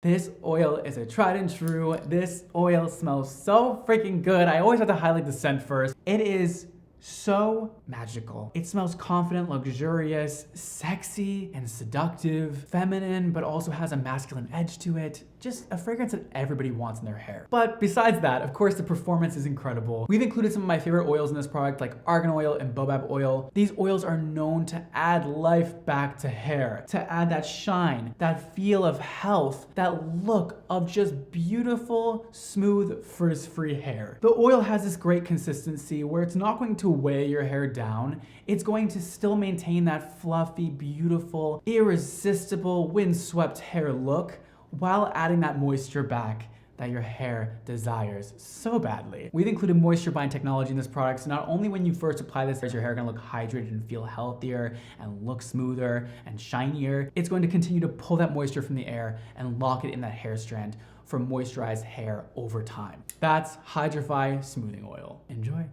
This oil is a tried and true. This oil smells so freaking good. I always have to highlight the scent first. It is so magical. It smells confident, luxurious, sexy, and seductive, feminine, but also has a masculine edge to it. Just a fragrance that everybody wants in their hair. But besides that, of course, the performance is incredible. We've included some of my favorite oils in this product, like argan oil and baobab oil. These oils are known to add life back to hair, to add that shine, that feel of health, that look of just beautiful, smooth, frizz-free hair. The oil has this great consistency where it's not going to weigh your hair down. It's going to still maintain that fluffy, beautiful, irresistible, windswept hair look, while adding that moisture back that your hair desires so badly. We've included moisture bind technology in this product, so not only when you first apply this is your hair gonna look hydrated and feel healthier and look smoother and shinier, it's going to continue to pull that moisture from the air and lock it in that hair strand for moisturized hair over time. That's Hydrify Smoothing Oil. Enjoy.